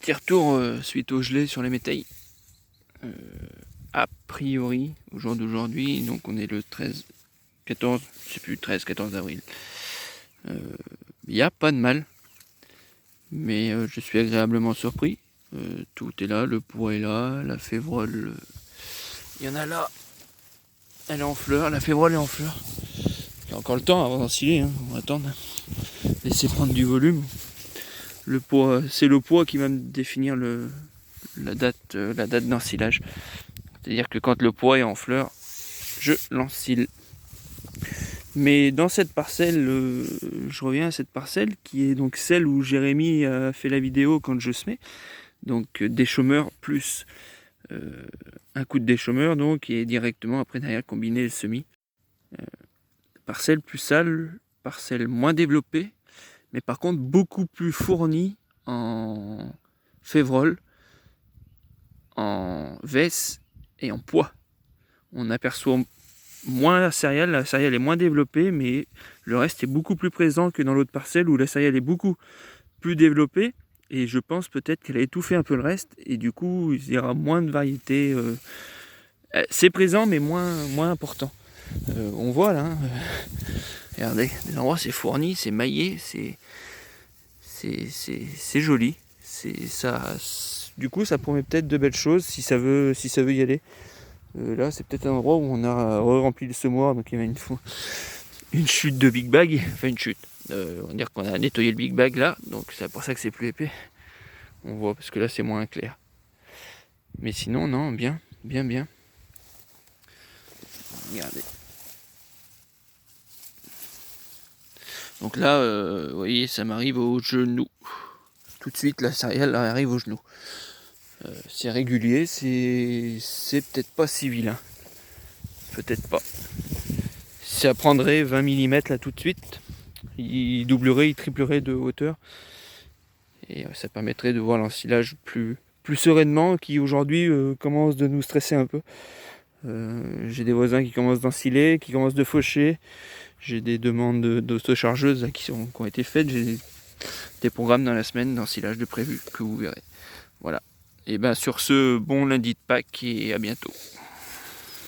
Petit retour suite au gelé sur les métailles. A priori, au jour d'aujourd'hui, donc on est le 14, je sais plus, 14 avril. Il n'y a pas de mal, mais je suis agréablement surpris. Tout est là, le pois est là, la févrole, il y en a là, elle est en fleur, la févrole est en fleur. Il y a encore le temps avant d'ensiler, hein. On va attendre, laisser prendre du volume. Le pois, c'est le pois qui va me définir la date d'ensilage. C'est-à-dire que quand le pois est en fleur, je l'ensile. Mais dans cette parcelle, je reviens à cette parcelle qui est donc celle où Jérémy a fait la vidéo quand je semais. Donc des chômeurs plus un coup de déchômeur, donc, et directement après derrière combiner le semis. Parcelle plus sale, parcelle moins développée, mais par contre beaucoup plus fournie en févrole, en vesse et en pois. On aperçoit moins la céréale est moins développée, mais le reste est beaucoup plus présent que dans l'autre parcelle où la céréale est beaucoup plus développée, et je pense peut-être qu'elle a étouffé un peu le reste, et du coup il y aura moins de variétés. C'est présent, mais moins important. On voit là, regardez, des endroits c'est fourni, c'est maillé, c'est joli. Ça, du coup ça promet peut-être de belles choses si ça veut y aller. Là c'est peut-être un endroit où on a rempli le semoir, donc il y avait une chute de Big Bag, enfin une chute. On va dire qu'on a nettoyé le Big Bag là, donc c'est pour ça que c'est plus épais. On voit, parce que là c'est moins clair. Mais sinon non, bien. Regardez. Donc là, vous voyez, ça m'arrive au genou. Tout de suite, la céréale arrive au genou. C'est régulier, c'est peut-être pas si vilain. Peut-être pas. Ça prendrait 20 mm là tout de suite. Il doublerait, il triplerait de hauteur. Et ça permettrait de voir l'ensilage plus sereinement, qui aujourd'hui commence de nous stresser un peu. J'ai des voisins qui commencent d'ensiler, qui commencent de faucher. J'ai des demandes d'autochargeuses qui ont été faites. J'ai des programmes dans la semaine d'ensilage de prévu que vous verrez. Voilà. Et bien sur ce, bon lundi de Pâques et à bientôt.